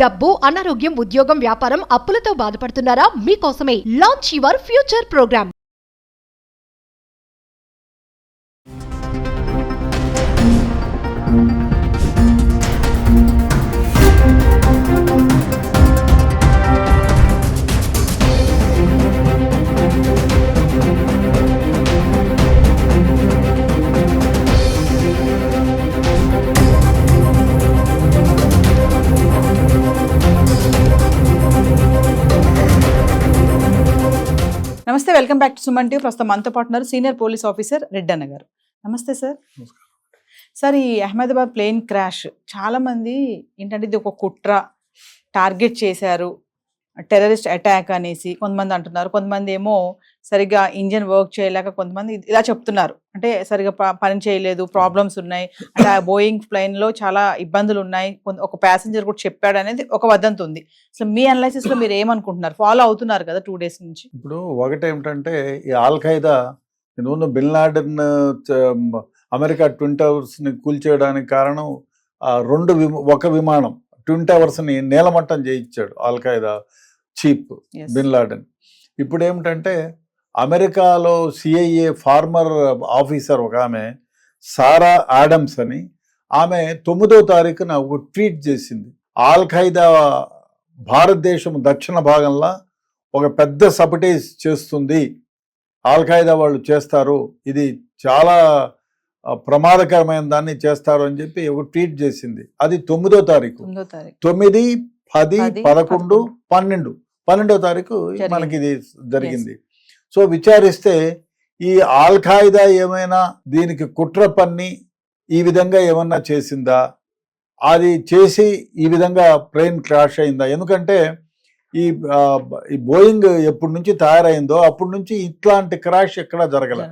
డబ్బు, అనారోగ్యం, ఉద్యోగం, వ్యాపారం, అప్పులతో బాధపడుతున్నారా? మీకోసమే లాంచ్ యువర్ ఫ్యూచర్ ప్రోగ్రామ్. నమస్తే, welcome back to Suman TV. ప్రస్తుతం మనతో పాటు ఉన్నారు సీనియర్ పోలీస్ ఆఫీసర్ రెడ్డన్న గారు. నమస్తే సార్. సార్, ఈ అహ్మదాబాద్ ప్లేన్ క్రాష్ చాలా మంది ఏంటంటే ఇది ఒక కుట్ర, టార్గెట్ చేశారు, టెర్రరిస్ట్ అటాక్ అనేసి కొంతమంది అంటున్నారు. కొంతమంది ఏమో సరిగ్గా ఇంజన్ వర్క్ చేయలేక కొంతమంది ఇలా చెప్తున్నారు, అంటే సరిగ్గా పని చేయలేదు, ప్రాబ్లమ్స్ ఉన్నాయి, అంటే ఆ బోయింగ్ ప్లేన్లో చాలా ఇబ్బందులు ఉన్నాయి, ఒక ప్యాసింజర్ కూడా చెప్పాడు అనేది ఒక వదంతి ఉంది. అసలు మీ అనాలిసిస్లో మీరు ఏమనుకుంటున్నారు? ఫాలో అవుతున్నారు కదా 2 days నుంచి. ఇప్పుడు ఒకటేమిటంటే ఈ ఆల్-ఖైదా ముందు బిన్ లాడెన్ అమెరికా ట్విన్ టవర్స్ని కూల్చేయడానికి కారణం ఒక విమానం ట్విన్ టవర్స్ని నేలమట్టం చేయించాడు ఆల్-ఖైదా చీఫ్ బిన్ లాడెన్. ఇప్పుడు ఏమిటంటే అమెరికాలో సిఐఏ ఫార్మర్ ఆఫీసర్ ఒక ఆమె సారా ఆడమ్స్ అని, ఆమె 9వ తారీఖున ఒక ట్వీట్ చేసింది. ఆల్-ఖైదా భారతదేశం దక్షిణ భాగంలో ఒక పెద్ద సబటేజ్ చేస్తుంది, ఆల్-ఖైదా వాళ్ళు చేస్తారు, ఇది చాలా ప్రమాదకరమైన దాన్ని చేస్తారు అని చెప్పి ఒక ట్వీట్ చేసింది. అది 9వ తారీఖు. 9, 10, 11, 12వ తారీఖు మనకి ఇది జరిగింది. సో విచారిస్తే ఈ ఆల్-ఖైదా ఏమైనా దీనికి కుట్ర పన్ని ఈ విధంగా ఏమన్నా చేసిందా, అది చేసి ఈ విధంగా ప్లేన్ క్రాష్ అయిందా? ఎందుకంటే ఈ బోయింగ్ ఎప్పటి నుంచి తయారైందో అప్పటి నుంచి ఇట్లాంటి క్రాష్ ఎక్కడా జరగలే,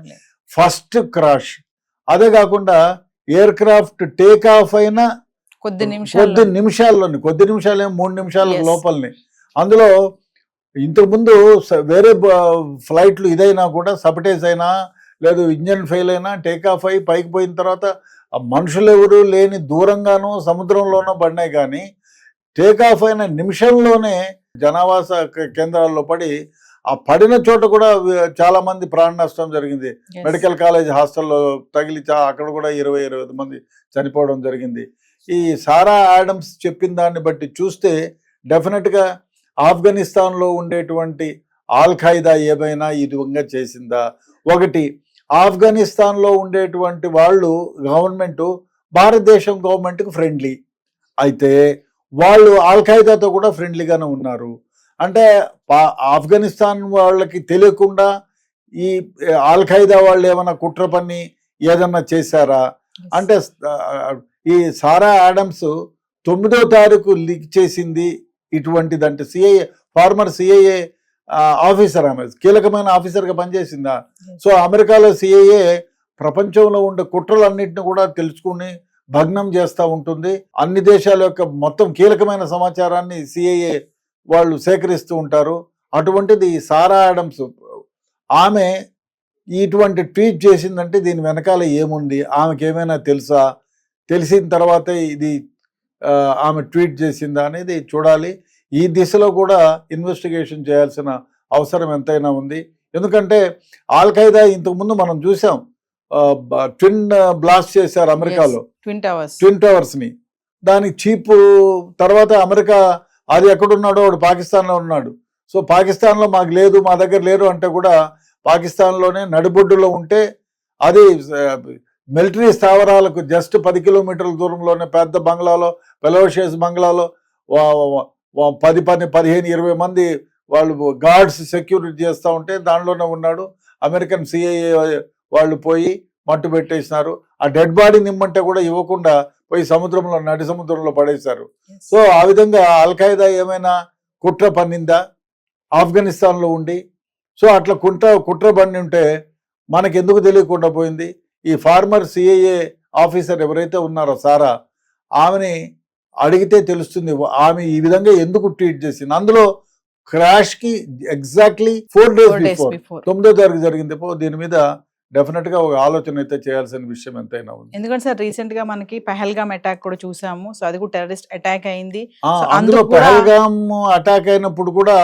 ఫస్ట్ క్రాష్. అదే కాకుండా ఎయిర్ క్రాఫ్ట్ టేక్ ఆఫ్ అయిన కొద్ది నిమిషాల్లోని 3 నిమిషాల లోపలనే, అందులో ఇంతకుముందు వేరే ఫ్లైట్లు ఇదైనా కూడా సబటేజ్ అయినా లేదు ఇంజన్ ఫెయిల్ అయినా టేక్ ఆఫ్ అయి పైకి పోయిన తర్వాత మనుషులు ఎవరు లేని దూరంగానూ సముద్రంలోనూ పడినాయి, కానీ టేక్ ఆఫ్ అయిన నిమిషంలోనే జనావాస కేంద్రాల్లో పడి ఆ పడిన చోట కూడా చాలా మంది ప్రాణ నష్టం జరిగింది. మెడికల్ కాలేజ్ హాస్టల్లో తగిలి అక్కడ కూడా 20 మంది చనిపోవడం జరిగింది. ఈ సారా ఆడమ్స్ చెప్పిన దాన్ని బట్టి చూస్తే డెఫినెట్గా ఆఫ్ఘనిస్తాన్లో ఉండేటువంటి ఆల్-ఖైదా ఏమైనా ఈ విధంగా చేసిందా? ఒకటి, ఆఫ్ఘనిస్తాన్లో ఉండేటువంటి వాళ్ళు గవర్నమెంటు భారతదేశం గవర్నమెంట్కి ఫ్రెండ్లీ అయితే వాళ్ళు ఆల్-ఖైదాతో కూడా ఫ్రెండ్లీగానే ఉన్నారు. అంటే ఆఫ్ఘనిస్తాన్ వాళ్ళకి తెలియకుండా ఈ ఆల్-ఖైదా వాళ్ళు ఏమైనా కుట్ర పని ఏదన్నా చేశారా అంటే, ఈ సారా ఆడమ్స్ 9వ తారీఖు లీక్ చేసింది ఇటువంటిదంటే ఫార్మర్ సిఐఏ ఆఫీసర్, ఆమె కీలకమైన ఆఫీసర్గా పనిచేసిందా? సో అమెరికాలో సిఐఏ ప్రపంచంలో ఉండే కుట్రలన్నింటినీ కూడా తెలుసుకుని భగ్నం చేస్తూ ఉంటుంది. అన్ని దేశాల యొక్క మొత్తం కీలకమైన సమాచారాన్ని సిఐఏ వాళ్ళు సేకరిస్తూ ఉంటారు. అటువంటిది సారా ఆడమ్స్ ఆమె ఇటువంటి ట్వీట్ చేసిందంటే దీని వెనకాల ఏముంది, ఆమెకి ఏమైనా తెలుసా? తెలిసిన తర్వాతే ఇది ఆమె ట్వీట్ చేసిందా అనేది చూడాలి. ఈ దిశలో కూడా ఇన్వెస్టిగేషన్ చేయాల్సిన అవసరం ఎంతైనా ఉంది. ఎందుకంటే ఆల్-ఖైదా ఇంతకుముందు మనం చూసాం, ట్విన్ బ్లాస్ట్ చేశారు అమెరికాలో ట్విన్ టవర్స్ని. దానికి చీప్ తర్వాత అమెరికా అది ఎక్కడున్నాడో వాడు పాకిస్తాన్లో ఉన్నాడు. సో పాకిస్తాన్లో మాకు లేదు, మా దగ్గర లేరు అంటే కూడా పాకిస్తాన్లోనే నడిబొడ్డులో ఉంటే అది మిలిటరీ స్థావరాలకు జస్ట్ 10 కిలోమీటర్ల దూరంలోనే పెద్ద బంగ్లాలో, పెలోషియస్ బంగ్లాలో 15-20 మంది వాళ్ళు గార్డ్స్ సెక్యూరిటీ చేస్తూ ఉంటే దానిలోనే ఉన్నాడు. అమెరికన్ సిఐఏ వాళ్ళు పోయి మట్టు పెట్టేసినారు. ఆ డెడ్ బాడీ నిమ్మంటే కూడా ఇవ్వకుండా పోయి సముద్రంలో, నడి సముద్రంలో పడేశారు. సో ఆ విధంగా ఆల్-ఖైదా ఏమైనా కుట్ర పన్నిందా ఆఫ్ఘనిస్తాన్లో ఉండి? సో అట్లా కుట్ర పన్ని ఉంటే మనకెందుకు తెలియకుండా పోయింది? ఈ ఫార్మర్ సిఐఏ ఆఫీసర్ ఎవరైతే ఉన్నారో సారా, ఆమెని అడిగితే తెలుస్తుంది ఆమె ఈ విధంగా ఎందుకు ట్వీట్ చేసింది. అందులో క్రాష్ కి ఎగ్జాక్ట్లీ 4 days బిఫోర్ 9వ తారీఖు జరిగింది. దీని మీద డెఫినెట్ గా ఒక ఆలోచన అయితే చేయాల్సిన విషయం ఎంతైనా ఉంది. ఎందుకంటే సార్ రీసెంట్ గా మనకి పహల్గామ్ అటాక్ కూడా చూసాము. సో అది కూడా టెర్రరిస్ట్ అటాక్ అయింది. అందులో అందుకు కూడా- పహల్గామ్ అటాక్ అయినప్పుడు కూడా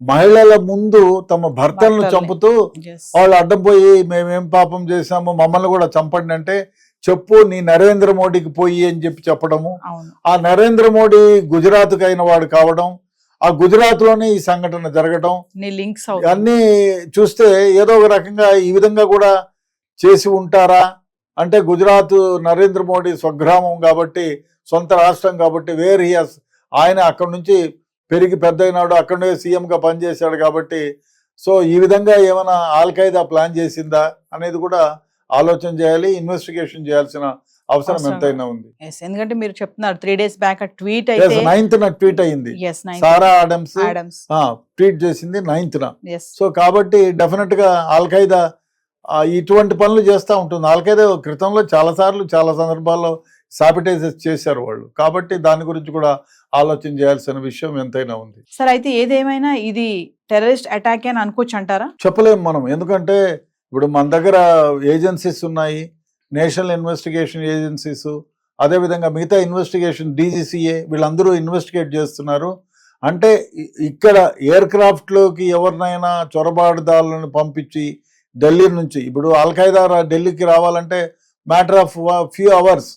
మహిళల ముందు తమ భర్తలను భర్తల్ని. చంపుతూ Yes. వాళ్ళు అడ్డం పోయి మేమేం పాపం చేశాము మమ్మల్ని కూడా చంపండి అంటే చెప్పు నీ నరేంద్ర మోడీకి పోయి అని చెప్పడము. అవును. ఆ నరేంద్ర మోడీ గుజరాత్కి అయిన వాడు కావడం, ఆ గుజరాత్ లోనే ఈ సంఘటన జరగడం, నీ లింక్స్ అన్నీ చూస్తే ఏదో ఒక రకంగా ఈ విధంగా కూడా చేసి ఉంటారా అంటే గుజరాత్ నరేంద్ర మోడీ స్వగ్రామం కాబట్టి, సొంత రాష్ట్రం కాబట్టి, ఆయన అక్కడి నుంచి పెరిగి పెద్ద అయినాడు, అక్కడే సీఎంగా పనిచేశాడు కాబట్టి, సో ఈ విధంగా ఏమైనా ఆల్ఖైదా ప్లాన్ చేసిందా అనేది కూడా ఆలోచన చేయాలి, ఇన్వెస్టిగేషన్ చేయాల్సిన అవసరం ఎంతైనా ఉంది. ఎందుకంటే మీరు చెప్తున్నారు 3 days బ్యాక్ ఆ ట్వీట్ అయితే 9th ట్వీట్ అయింది. సారా ఆడమ్స్ ట్వీట్ చేసింది 9th. సో కాబట్టి డెఫినెట్ గా ఆల్ఖైదా ఇటువంటి పనులు చేస్తూ ఉంటుంది. ఆల్ఖైదా క్రితంలో చాలా సందర్భాల్లో సాబిటైజెస్ చేశారు వాళ్ళు. కాబట్టి దాని గురించి కూడా ఆలోచన చేయాల్సిన విషయం ఎంతైనా ఉంది. సార్ అయితే ఏదేమైనా ఇది టెర్రరిస్ట్ అటాక్ అని అనుకోవచ్చు అంటారా? చెప్పలేము మనం, ఎందుకంటే ఇప్పుడు మన దగ్గర ఏజెన్సీస్ ఉన్నాయి, నేషనల్ ఇన్వెస్టిగేషన్ ఏజెన్సీస్, అదేవిధంగా మిగతా ఇన్వెస్టిగేషన్ DGCA వీళ్ళందరూ ఇన్వెస్టిగేట్ చేస్తున్నారు. అంటే ఇక్కడ ఎయిర్ క్రాఫ్ట్లోకి ఎవరినైనా చొరబాటుదారులను పంపించి ఢిల్లీ నుంచి, ఇప్పుడు అల్ఖైదా ఢిల్లీకి రావాలంటే matter of few hours,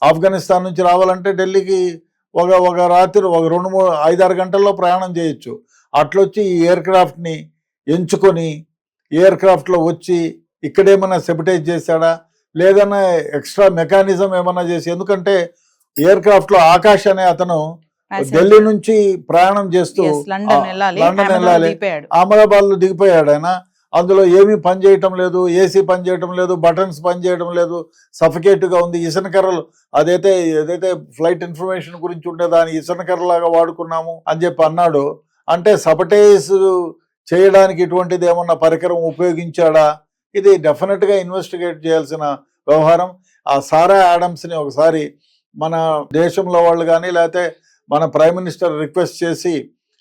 Afghanistan నుంచి రావాలంటే ఢిల్లీకి ఒక రాత్రి 2-3-5-6 గంటల్లో ప్రయాణం చేయొచ్చు. అట్లొచ్చి ఈ ఎయిర్ క్రాఫ్ట్ని ఎంచుకొని ఎయిర్ క్రాఫ్ట్లో వచ్చి ఇక్కడేమన్నా సెబిటైజ్ చేశాడా లేదన్నా ఎక్స్ట్రా మెకానిజం ఏమన్నా చేసి, ఎందుకంటే ఎయిర్ క్రాఫ్ట్లో ఆకాష్ అనే అతను ఢిల్లీ నుంచి ప్రయాణం చేస్తూ లండన్ వెళ్ళాలి, అహ్మదాబాద్ లో దిగిపోయాడు. ఆయన అందులో ఏమీ పని చేయటం లేదు, ఏసీ పని చేయటం లేదు, బటన్స్ పని చేయడం లేదు, సఫికేట్గా ఉంది. ఇసనకర్రలు ఏదైతే ఫ్లైట్ ఇన్ఫర్మేషన్ గురించి ఉంటే దాని ఇసనకర్రలాగా వాడుకున్నాము అని చెప్పి అన్నాడు. అంటే సబటైజ్ చేయడానికి ఇటువంటిది ఏమన్నా పరికరం ఉపయోగించాడా? ఇది డెఫినెట్గా ఇన్వెస్టిగేట్ చేయాల్సిన వ్యవహారం. ఆ సారా ఆడమ్స్ని ఒకసారి మన దేశంలో వాళ్ళు కానీ లేకపోతే మన ప్రైమ్ మినిస్టర్ రిక్వెస్ట్ చేసి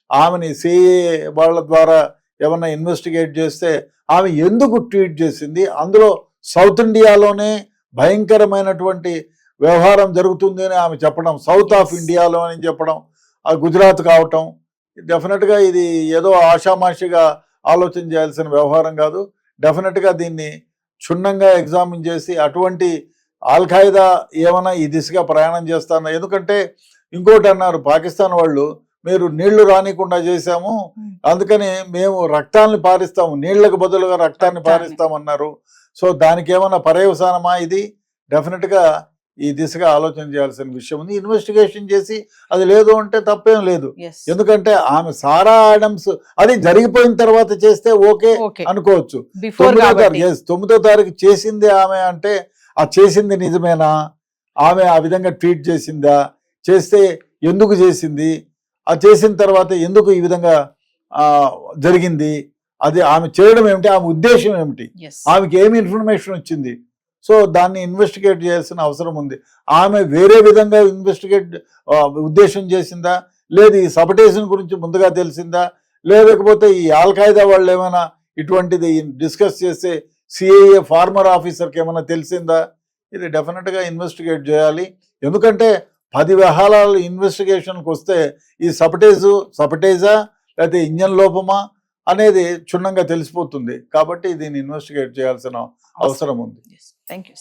ఆమెని సిఐఏ వాళ్ళ ద్వారా ఏమన్నా ఇన్వెస్టిగేట్ చేస్తే ఆమె ఎందుకు ట్వీట్ చేసింది, అందులో సౌత్ ఇండియాలోనే భయంకరమైనటువంటి వ్యవహారం జరుగుతుంది అని ఆమె చెప్పడం, సౌత్ ఆఫ్ ఇండియాలో అని చెప్పడం, ఆ గుజరాత్ కావటం, డెఫినెట్గా ఇది ఏదో ఆషామాషిగా ఆలోచన చేయాల్సిన వ్యవహారం కాదు. డెఫినెట్గా దీన్ని క్షుణ్ణంగా ఎగ్జామిన్ చేసి అటువంటి ఆల్ఖైదా ఏమైనా ఈ దిశగా ప్రయాణం చేస్తాను. ఎందుకంటే ఇంకోటి అన్నారు పాకిస్తాన్ వాళ్ళు, మీరు నీళ్లు రానికుండా చేశాము అందుకని మేము రక్తాన్ని పారిస్తాము, నీళ్లకు బదులుగా రక్తాన్ని పారిస్తామన్నారు. సో దానికి ఏమన్నా పర్యవసానమా? ఇది డెఫినెట్గా ఈ దిశగా ఆలోచన చేయాల్సిన విషయం ఉంది. ఇన్వెస్టిగేషన్ చేసి అది లేదు అంటే తప్పేం లేదు. ఎందుకంటే ఆమె సారా ఆడమ్స్ అది జరిగిపోయిన తర్వాత చేస్తే ఓకే అనుకోవచ్చు. 9వ తారీఖు చేసింది ఆమె అంటే ఆ చేసింది నిజమేనా, ఆమె ఆ విధంగా ట్వీట్ చేసిందా, చేస్తే ఎందుకు చేసింది, ఆ చేసిన తర్వాత ఎందుకు ఈ విధంగా జరిగింది, అది ఆమె చేయడం ఏమిటి, ఆమె ఉద్దేశం ఏమిటి, ఆమెకి ఏమి ఇన్ఫర్మేషన్ వచ్చింది. సో దాన్ని ఇన్వెస్టిగేట్ చేయాల్సిన అవసరం ఉంది. ఆమె వేరే విధంగా ఉద్దేశం చేసిందా, లేదు ఈ సబటేషన్ గురించి ముందుగా తెలిసిందా, లేకపోతే ఈ ఆల్ఖైదా వాళ్ళు ఏమైనా ఇటువంటిది డిస్కస్ చేస్తే సిఐఏ ఫార్మర్ ఆఫీసర్కి ఏమైనా తెలిసిందా, ఇది డెఫినెట్గా ఇన్వెస్టిగేట్ చేయాలి. ఎందుకంటే 10 వ్యవహారాలు ఇన్వెస్టిగేషన్కి వస్తే ఈ సబటేజా లేకపోతే ఇంజన్ లోపమా అనేది క్షుణ్ణంగా తెలిసిపోతుంది. కాబట్టి దీన్ని ఇన్వెస్టిగేట్ చేయాల్సిన అవసరం ఉంది. Thank you.